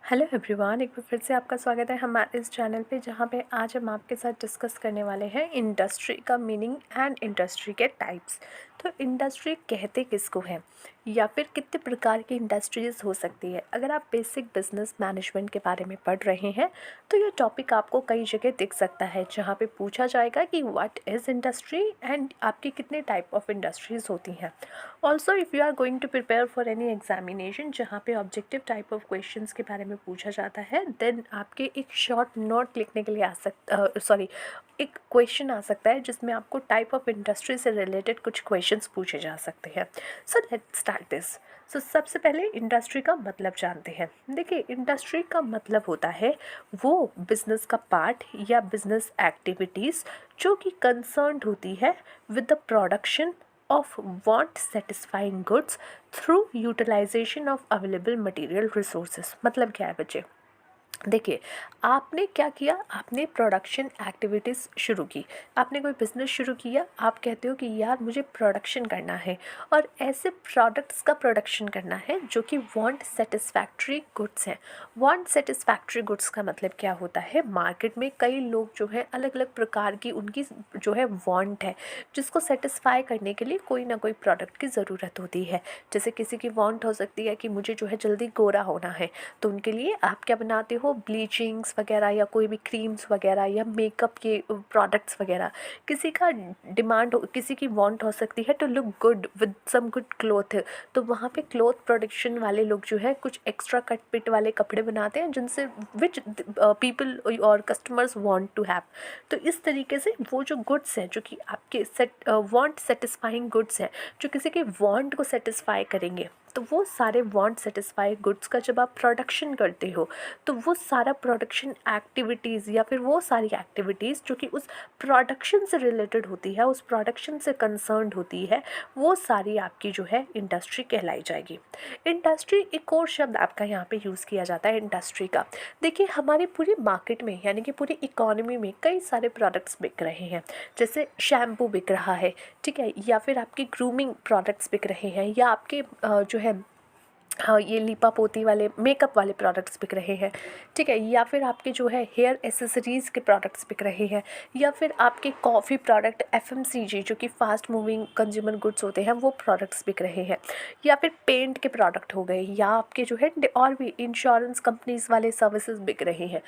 Hello everyone, एक बार फिर से आपका स्वागत है हमारे इस चैनल पे, जहाँ पे आज हम आपके साथ डिस्कस करने वाले हैं इंडस्ट्री का मीनिंग एंड इंडस्ट्री के टाइप्स। तो इंडस्ट्री कहते किसको हैं या फिर कितने प्रकार की इंडस्ट्रीज़ हो सकती है। अगर आप बेसिक बिजनेस मैनेजमेंट के बारे में पढ़ रहे हैं तो ये टॉपिक आपको कई जगह दिख सकता है, जहाँ पे पूछा जाएगा कि व्हाट इज़ इंडस्ट्री एंड आपकी कितने टाइप ऑफ इंडस्ट्रीज़ होती हैं। Also if you are going to prepare for any examination जहाँ पे ऑब्जेक्टिव टाइप ऑफ क्वेश्चंस के बारे में पूछा जाता है, देन आपके एक शॉर्ट नोट लिखने के लिए एक क्वेश्चन आ सकता है जिसमें आपको टाइप ऑफ इंडस्ट्री से रिलेटेड कुछ क्वेश्चंस पूछे जा सकते हैं। So let's start this. So सबसे पहले इंडस्ट्री का मतलब जानते हैं। देखिए, इंडस्ट्री का मतलब होता है वो बिजनेस का पार्ट या बिजनेस एक्टिविटीज़ जो कि कंसर्न्ड होती है with the production of want satisfying goods through utilization of available material resources। मतलब क्या है बच्चे? देखिए, आपने क्या किया, आपने प्रोडक्शन एक्टिविटीज़ शुरू की, आपने कोई बिज़नेस शुरू किया। आप कहते हो कि यार मुझे प्रोडक्शन करना है और ऐसे प्रोडक्ट्स का प्रोडक्शन करना है जो कि वांट सेटिस्फैक्ट्री गुड्स हैं। वांट सेटिस्फैक्ट्री गुड्स का मतलब क्या होता है? मार्केट में कई लोग जो है अलग अलग प्रकार की उनकी जो है वांट है, जिसको सेटिस्फाई करने के लिए कोई ना कोई प्रोडक्ट की ज़रूरत होती है। जैसे किसी की वांट हो सकती है कि मुझे जो है जल्दी गोरा होना है, तो उनके लिए आप क्या बनाते हो, ब्लीचिंग्स वगैरह या कोई भी क्रीम्स वगैरह या मेकअप के प्रोडक्ट्स वगैरह। किसी का डिमांड हो, किसी की वांट हो सकती है to look good with some good cloth, तो वहाँ पे क्लोथ प्रोडक्शन वाले लोग जो है कुछ एक्स्ट्रा कट पिट वाले कपड़े बनाते हैं जिनसे विच पीपल और कस्टमर्स वांट टू हैव। तो इस तरीके से वो जो गुड्स हैं जो कि आपके वांट सेटिस्फाइंग गुड्स हैं, जो किसी के वांट को सेटिस्फाई करेंगे, तो वो सारे वांट सेटिस्फाई गुड्स का जब आप प्रोडक्शन करते हो तो वो सारा प्रोडक्शन एक्टिविटीज़ या फिर वो सारी एक्टिविटीज़ जो कि उस प्रोडक्शन से रिलेटेड होती है, उस प्रोडक्शन से कंसर्न्ड होती है, वो सारी आपकी जो है इंडस्ट्री कहलाई जाएगी। इंडस्ट्री एक और शब्द आपका यहाँ पे यूज़ किया जाता है इंडस्ट्री का। देखिए, हमारी पूरी मार्केट में यानी कि पूरी इकोनॉमी में कई सारे प्रोडक्ट्स बिक रहे हैं। जैसे शैम्पू बिक रहा है, ठीक है, या फिर आपकी ग्रूमिंग प्रोडक्ट्स बिक रहे हैं, या आपके जो है हाँ, ये लीपा पोती वाले मेकअप वाले प्रोडक्ट्स बिक रहे हैं, ठीक है, या फिर आपके जो है हेयर एसेसरीज़ के प्रोडक्ट्स बिक रहे हैं, या फिर आपके कॉफ़ी प्रोडक्ट एफएमसीजी जो कि फास्ट मूविंग कंज्यूमर गुड्स होते हैं वो प्रोडक्ट्स बिक रहे हैं, या फिर पेंट के प्रोडक्ट हो गए, या आपके जो है और भी इंश्योरेंस कंपनीज वाले सर्विसेज बिक रहे हैं।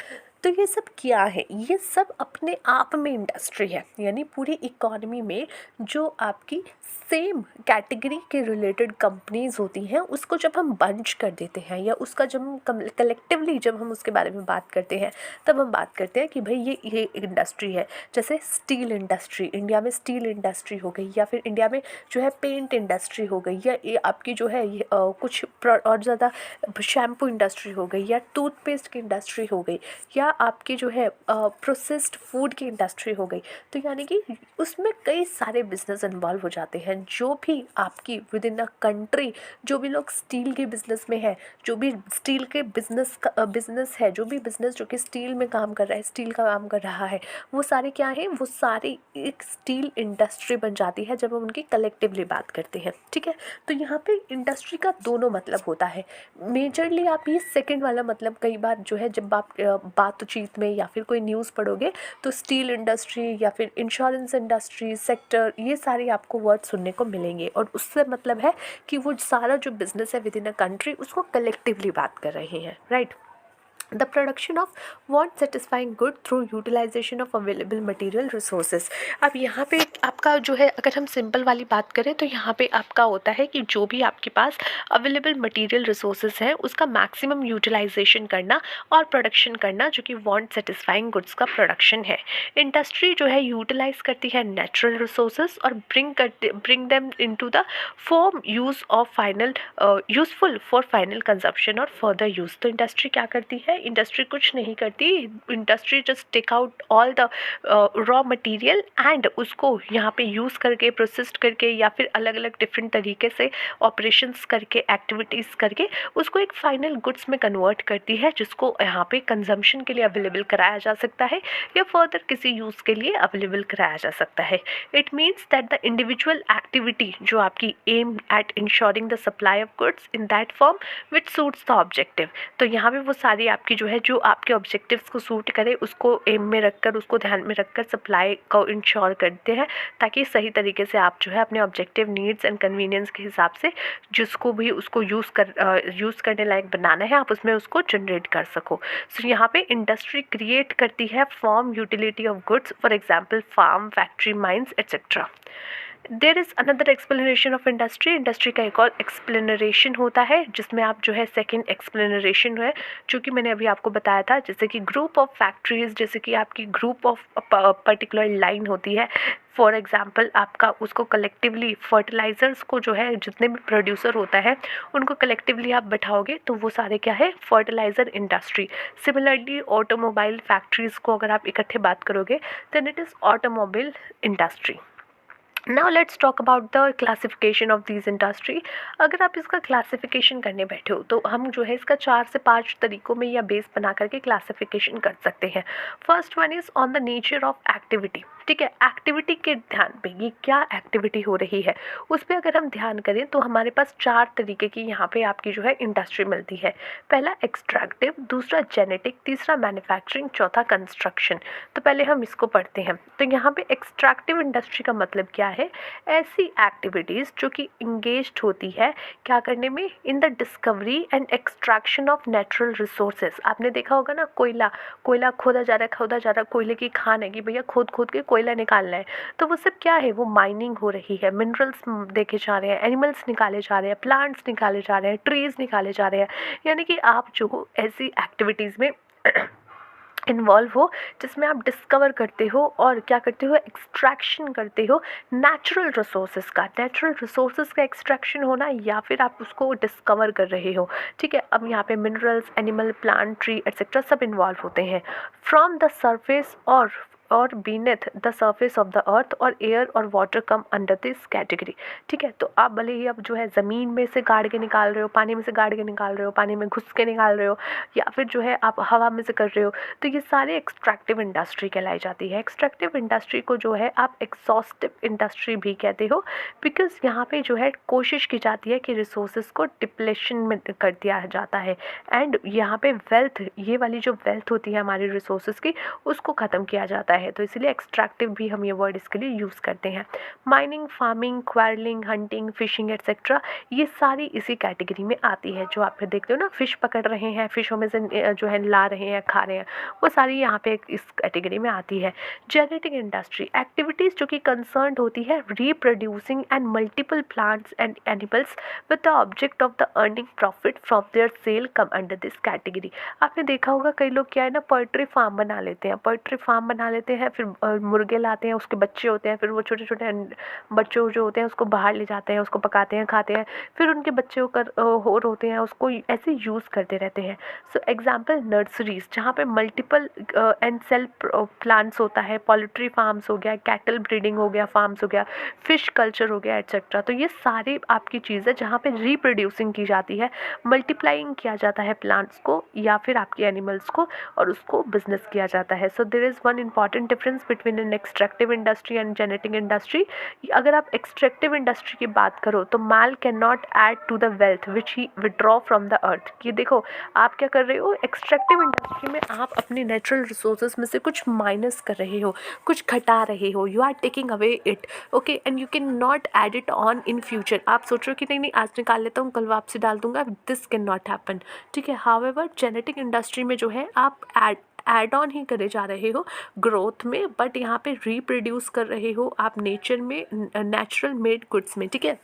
तो ये सब क्या है? ये सब अपने आप में इंडस्ट्री है, यानी पूरी इकोनॉमी में जो आपकी सेम कैटेगरी के रिलेटेड कंपनीज होती हैं उसको जब हम बंच कर देते हैं या उसका जब हम कलेक्टिवली जब हम उसके बारे में बात करते हैं, तब हम बात करते हैं कि भाई ये इंडस्ट्री है। जैसे स्टील इंडस्ट्री, इंडिया में स्टील इंडस्ट्री हो गई, या फिर इंडिया में जो है पेंट इंडस्ट्री हो गई, या ये आपकी जो है ये कुछ और ज़्यादा शैम्पू इंडस्ट्री हो गई, या टूथपेस्ट की इंडस्ट्री हो गई, या आपकी जो है प्रोसेस्ड फूड की इंडस्ट्री हो गई। तो यानी कि उसमें कई सारे बिजनेस इन्वॉल्व हो जाते हैं। जो भी आपकी विद इन अ कंट्री, जो भी लोग स्टील के बिजनेस में है, जो भी स्टील के बिजनेस है, जो भी बिजनेस जो कि स्टील में काम कर रहा है, स्टील का काम कर रहा है, वो सारे क्या हैं? वो सारी एक स्टील इंडस्ट्री बन जाती है जब हम उनकी कलेक्टिवली बात करते हैं, ठीक है। तो यहाँ पे इंडस्ट्री का दोनों मतलब होता है। मेजरली आप ये सेकंड वाला मतलब कई बार जो है जब आप बातचीत में या फिर कोई न्यूज़ पढ़ोगे तो स्टील इंडस्ट्री या फिर इंश्योरेंस इंडस्ट्री सेक्टर, ये सारे आपको वर्ड सुनने को मिलेंगे, और उससे मतलब है कि वो सारा जो बिजनेस है विद इन अ कंट्री उसको कलेक्टिवली बात कर रहे हैं, right. The production of want satisfying good through utilisation of available material resources. अब यहाँ पे आपका जो है, अगर हम सिंपल वाली बात करें तो यहाँ पे आपका होता है कि जो भी आपके पास अवेलेबल मटेरियल रिसोर्सेज है उसका मैक्सिमम यूटिलाइजेशन करना और प्रोडक्शन करना, जो कि वांट सेटिस्फाइंग गुड्स का प्रोडक्शन है। इंडस्ट्री जो है यूटिलाइज करती है नेचुरल रिसोर्सेज और bring them into the form use of final useful for final consumption और फर्दर यूज। तो इंडस्ट्री क्या करती है? इंडस्ट्री कुछ नहीं करती, industry just take out all the raw material and उसको यहाँ पे यूज़ करके, प्रोसेस्ड करके या फिर अलग अलग डिफरेंट तरीके से ऑपरेशंस करके, एक्टिविटीज़ करके उसको एक फाइनल गुड्स में कन्वर्ट करती है, जिसको यहाँ पे कंजम्पशन के लिए अवेलेबल कराया जा सकता है या फर्दर किसी यूज़ के लिए अवेलेबल कराया जा सकता है। It means that the individual activity जो आपकी aim at ensuring the supply of goods in that form which suits the objective. तो यहाँ पे वो सारी आपकी जो है, जो आपके ऑब्जेक्टिव्स को सूट करे उसको एम में रखकर, उसको ध्यान में रखकर सप्लाई को इंश्योर करते हैं, ताकि सही तरीके से आप जो है अपने ऑब्जेक्टिव नीड्स एंड कन्वीनियंस के हिसाब से जिसको भी उसको यूज़ करने लायक बनाना है, आप उसमें उसको जनरेट कर सको। सो यहाँ पे इंडस्ट्री क्रिएट करती है form utility of goods, for example farm, factory, mines etcetera. There is another explanation of industry. Industry का एक और एक्सप्लेनरेशन होता है, जिसमें आप जो है सेकेंड एक्सप्लेनरेशन है जो कि मैंने अभी आपको बताया था, जैसे कि ग्रुप ऑफ फैक्ट्रीज, जैसे कि आपकी ग्रुप ऑफ पर्टिकुलर लाइन होती है। फॉर एग्जाम्पल आपका उसको कलेक्टिवली फर्टिलाइज़र्स को जो है, जितने भी प्रोड्यूसर होता है उनको कलेक्टिवली आप बैठाओगे तो वो सारे क्या है, fertiliser industry. Similarly automobile factories को अगर आप इकट्ठे बात करोगे then it is automobile industry. Now let's talk about the classification of these industry. अगर आप इसका क्लासिफिकेशन करने बैठे हो तो हम जो है इसका 4 से 5 तरीकों में या बेस बना करके क्लासिफिकेशन कर सकते हैं। First one is on the nature of activity. ठीक है, एक्टिविटी के ध्यान पे, ये क्या एक्टिविटी हो रही है उस पर अगर हम ध्यान करें तो हमारे पास 4 तरीके की यहाँ पे आपकी जो है इंडस्ट्री मिलती है। पहला एक्सट्रैक्टिव, दूसरा जेनेटिक, तीसरा मैन्युफैक्चरिंग, चौथा कंस्ट्रक्शन। तो पहले हम इसको पढ़ते हैं। तो यहाँ पे एक्सट्रैक्टिव इंडस्ट्री का मतलब क्या है, ऐसी एक्टिविटीज़ जो कि इंगेज्ड होती है क्या करने में, in the discovery and extraction of natural resources. आपने देखा होगा ना, कोयला खोदा जा रहा है, कोयले की खान है कि भैया खोद के कोयला निकालना है, तो वो सब क्या है, वो माइनिंग हो रही है, मिनरल्स देखे जा रहे हैं, एनिमल्स निकाले जा रहे हैं, प्लांट्स निकाले जा रहे हैं, ट्रीज़ निकाले जा रहे हैं। यानी कि आप जो ऐसी एक्टिविटीज़ में इन्वॉल्व हो जिसमें आप डिस्कवर करते हो और क्या करते हो, एक्सट्रैक्शन करते हो नेचुरल रिसोर्सेज का एक्सट्रैक्शन होना, या फिर आप उसको डिस्कवर कर रहे हो। ठीक है, अब यहाँ पे minerals, animal, plant, tree etcetera सब इन्वॉल्व होते हैं। फ्रॉम द सरफेस और beneath the surface of the earth और एयर और water come under this category. ठीक है, तो आप भले ही अब जो है ज़मीन में से गाड़ के निकाल रहे हो, पानी में से गाड़ के निकाल रहे हो, पानी में घुस के निकाल रहे हो, या फिर जो है आप हवा में से कर रहे हो, तो ये सारे एक्सट्रैक्टिव इंडस्ट्री कहलाई जाती है। एक्सट्रैक्टिव इंडस्ट्री को जो है आप एक्सॉस्टिव इंडस्ट्री भी कहते हो, बिकॉज यहाँ पे जो है कोशिश की जाती है कि रिसोर्सेज को डिप्लेशन में कर दिया जाता है, एंड यहाँ पे वेल्थ, ये वाली जो वेल्थ होती है हमारी रिसोर्सेज की, उसको ख़त्म किया जाता है। तो इसलिए एक्सट्रैक्टिव भी हम ये वर्ड इसके लिए यूज़ करते हैं। Mining, farming, quarrelling, hunting, fishing etcetera, ये सारी इसी कैटेगरी में आती है। जो आप देखते हो ना, फिश पकड़ रहे हैं, फिशों में से जो है ला रहे हैं, खा रहे हैं, वो सारी यहाँ पे इस कैटेगरी में आती है। जेनेटिक इंडस्ट्री, एक्टिविटीज़ जो कि कंसर्न होती है reproducing and multiple plants and animals with the object of the earning profit from their sale come under this category. आपने देखा होगा कई लोग क्या है ना, पोल्ट्री फार्म बना लेते हैं, फिर मुर्गे लाते हैं, उसके बच्चे होते हैं, फिर वो छोटे छोटे बच्चे जो होते हैं उसको बाहर ले जाते हैं, उसको पकाते हैं, खाते हैं, फिर उनके बच्चे और होते हैं, उसको ऐसे यूज़ करते रहते हैं। सो एग्जाम्पल नर्सरीज, जहाँ पे मल्टीपल एंड सेल्फ प्लांट्स होता है, पोल्ट्री फार्म्स हो गया, कैटल ब्रीडिंग हो गया, फार्म्स हो गया, फिश कल्चर हो गया एट्सेट्रा। तो ये सारी आपकी चीज़ है जहाँ पे रिप्रोड्यूसिंग की जाती है, मल्टीप्लाइंग किया जाता है प्लांट्स को या फिर आपके एनिमल्स को, और उसको बिजनेस किया जाता है। So there is one important difference between an extractive industry and genetic industry. अगर आप एक्सट्रैक्टिव इंडस्ट्री की बात करो तो man can not add to the wealth which he withdraw from the earth. ये देखो आप क्या कर रहे हो, एक्सट्रैक्टिव इंडस्ट्री में आप अपने नेचुरल रिसोर्सेज में से कुछ माइनस कर रहे हो, कुछ घटा रहे हो, you are taking away it, okay, and you can not add it on in future. आप सोच रहे हो कि नहीं आज निकाल लेता हूँ, कल वापसी डाल दूंगा, दिस कैन नॉट हैपन। ठीक है, हाउएवर जेनेटिक इंडस्ट्री में जो है आप ऐड ऑन ही करे जा रहे हो ग्रोथ में, बट यहाँ पे रिप्रोड्यूस कर रहे हो आप नेचर में, नेचुरल मेड गुड्स में। ठीक है,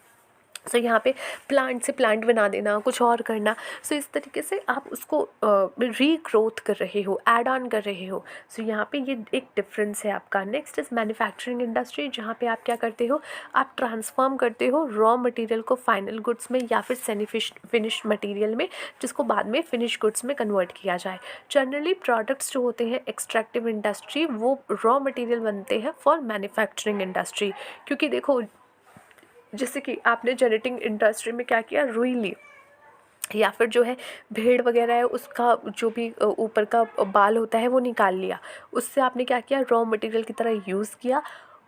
सो यहाँ पे प्लांट से प्लांट बना देना, कुछ और करना। सो इस तरीके से आप उसको रीग्रोथ कर रहे हो, ऐड ऑन कर रहे हो। सो यहाँ पे ये एक डिफरेंस है आपका। नेक्स्ट इज़ मैन्युफैक्चरिंग इंडस्ट्री, जहाँ पे आप क्या करते हो, आप ट्रांसफॉर्म करते हो रॉ मटेरियल को फाइनल गुड्स में या फिर सेमी फिनिश्ड मटेरियल में, जिसको बाद में फिनिश गुड्स में कन्वर्ट किया जाए। जनरली प्रोडक्ट्स जो होते हैं एक्सट्रैक्टिव इंडस्ट्री, वो रॉ मटेरियल बनते हैं फॉर मैन्युफैक्चरिंग इंडस्ट्री। क्योंकि देखो, जैसे कि आपने जेनेटिक इंडस्ट्री में क्या किया, रुई ली, या फिर जो है भेड़ वगैरह है उसका जो भी ऊपर का बाल होता है वो निकाल लिया, उससे आपने क्या किया, रॉ मटेरियल की तरह यूज़ किया।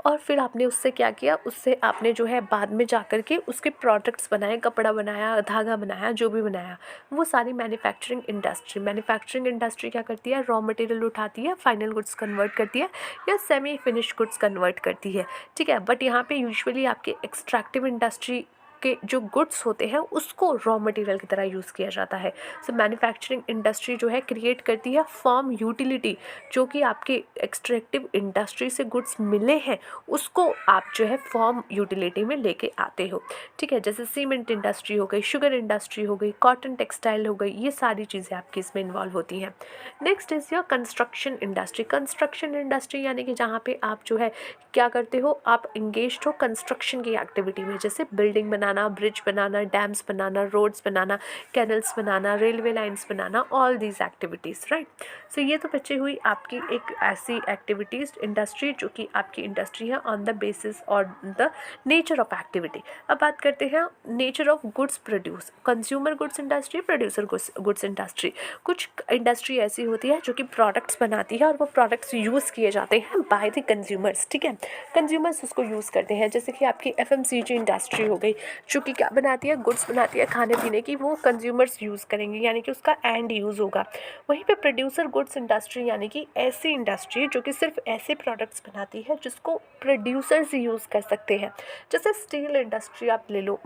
और फिर आपने उससे क्या किया, उससे आपने जो है बाद में जा कर के उसके प्रोडक्ट्स बनाए, कपड़ा बनाया, धागा बनाया, जो भी बनाया, वो सारी मैन्युफैक्चरिंग इंडस्ट्री क्या करती है, रॉ मटेरियल उठाती है, फाइनल गुड्स कन्वर्ट करती है या सेमी फिनिश गुड्स कन्वर्ट करती है। ठीक है, बट यहाँ पे यूजुअली आपके एक्सट्रैक्टिव इंडस्ट्री के जो गुड्स होते हैं उसको रॉ मटेरियल की तरह यूज़ किया जाता है। सो मैन्युफैक्चरिंग इंडस्ट्री जो है क्रिएट करती है फॉर्म यूटिलिटी, जो कि आपके एक्सट्रैक्टिव इंडस्ट्री से गुड्स मिले हैं उसको आप जो है फॉर्म यूटिलिटी में लेके आते हो। ठीक है, जैसे सीमेंट इंडस्ट्री हो गई, शुगर इंडस्ट्री हो गई, कॉटन टेक्सटाइल हो गई, ये सारी चीज़ें आपकी इसमें इन्वॉल्व होती हैं। Next is your construction industry, यानी कि जहाँ पे आप जो है क्या करते हो, आप इंगेज्ड हो कंस्ट्रक्शन की एक्टिविटी में, जैसे बिल्डिंग बनाना, ब्रिज बनाना, डैम्स बनाना, रोड्स बनाना, कैनल्स बनाना, रेलवे लाइंस बनाना, all these activities, right. So ये तो बची हुई आपकी एक ऐसी एक्टिविटीज़ इंडस्ट्री जो कि आपकी इंडस्ट्री है ऑन द बेसिस और द नेचर ऑफ एक्टिविटी। अब बात करते हैं nature of goods produce, consumer goods industry, producer goods industry. कुछ इंडस्ट्री ऐसी होती है जो कि प्रोडक्ट्स बनाती है और वो प्रोडक्ट्स यूज़ किए जाते हैं बाय द कंज्यूमर्स। ठीक है, कंज्यूमर्स उसको यूज़ करते हैं, जैसे कि आपकी FMCG इंडस्ट्री हो गई, जो कि क्या बनाती है, गुड्स बनाती है खाने पीने की, वो कंज्यूमर्स यूज़ करेंगे, यानी कि उसका एंड यूज़ होगा। वहीं पे प्रोड्यूसर गुड्स इंडस्ट्री, यानी कि ऐसी इंडस्ट्री जो कि सिर्फ ऐसे प्रोडक्ट्स बनाती है जिसको प्रोड्यूसर्स यूज़ कर सकते हैं। जैसे स्टील इंडस्ट्री आप ले लो,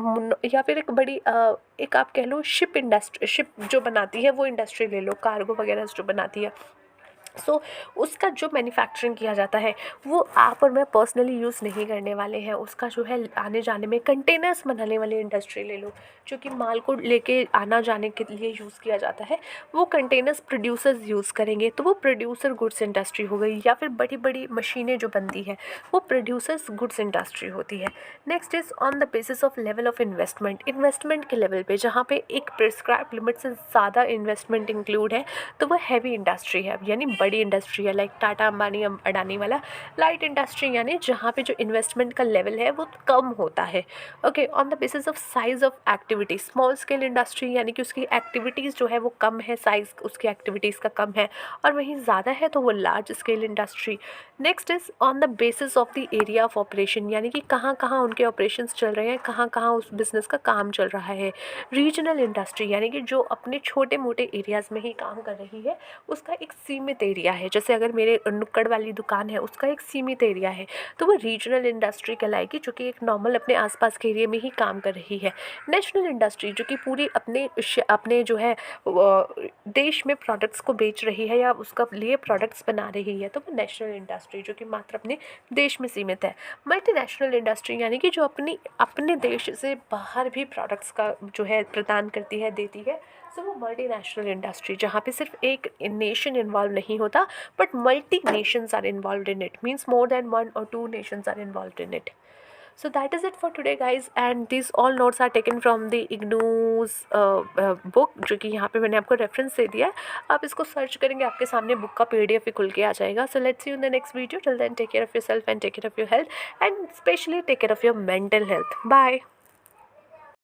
या फिर एक बड़ी एक आप कह लो शिप इंडस्ट्री, शिप जो बनाती है वो इंडस्ट्री ले लो, कार्गो वगैरह जो बनाती है। सो उसका जो मैन्युफैक्चरिंग किया जाता है वो आप और मैं पर्सनली यूज़ नहीं करने वाले हैं। उसका जो है आने जाने में कंटेनर्स बनाने वाली इंडस्ट्री ले लो, जो कि माल को लेके आना जाने के लिए यूज़ किया जाता है, वो कंटेनर्स प्रोड्यूसर्स यूज़ करेंगे, तो वो प्रोड्यूसर गुड्स इंडस्ट्री हो गई। या फिर बड़ी बड़ी मशीनें जो बनती हैं वो प्रोड्यूसर्स गुड्स इंडस्ट्री होती है। Next is on the basis of level of investment के लेवल पे, जहाँ पे एक प्रिस्क्राइब लिमिट से ज़्यादा इन्वेस्टमेंट इंक्लूड है, तो वह हैवी इंडस्ट्री है, यानी बड़ी इंडस्ट्री है, लाइक टाटा अंबानी अडानी वाला। लाइट इंडस्ट्री यानी जहाँ पे जो इन्वेस्टमेंट का लेवल है वो कम होता है। Okay, on the basis of size of activity, small scale industry यानी कि उसकी एक्टिविटीज़ जो है वो कम है, साइज उसकी एक्टिविटीज़ का कम है, और वहीं ज़्यादा है तो वो large scale industry. Next is on the basis of the area of operation, यानी कि कहाँ कहाँ उनके ऑपरेशंस चल रहे हैं, कहाँ कहाँ उस बिज़नेस का काम चल रहा है। रीजनल इंडस्ट्री यानी कि जो अपने छोटे मोटे एरियाज़ में ही काम कर रही है, उसका एक सीमित एरिया है। जैसे अगर मेरे नुक्कड़ वाली दुकान है, उसका एक सीमित एरिया है, तो वो रीजनल इंडस्ट्री कहलाएगी, जो कि एक नॉर्मल अपने आसपास के एरिया में ही काम कर रही है। नेशनल इंडस्ट्री जो कि पूरी अपने जो है देश में प्रोडक्ट्स को बेच रही है या उसका लिए प्रोडक्ट्स बना रही है, तो वो नेशनल इंडस्ट्री जो कि मात्र अपने देश में सीमित है। मल्टीनेशनल इंडस्ट्री यानी कि जो अपने देश से बाहर भी प्रोडक्ट्स का जो है प्रदान करती है, देती है। सो वो मल्टी नेशनल इंडस्ट्री, जहाँ पे सिर्फ एक नेशन इन्वॉल्व नहीं होता but multi nations are involve in it, means more than 1 or 2 nations are involved in it. So that is it for today guys, and these all notes are taken from the IGNOU's book, जो कि यहाँ पे मैंने आपको reference दे दिया है। आप इसको सर्च करेंगे, आपके सामने बुक का PDF भी खुल के आ जाएगा। So let's see you in the next video. Till then, take care of yourself and take care of your health, and especially take care of your mental health. Bye.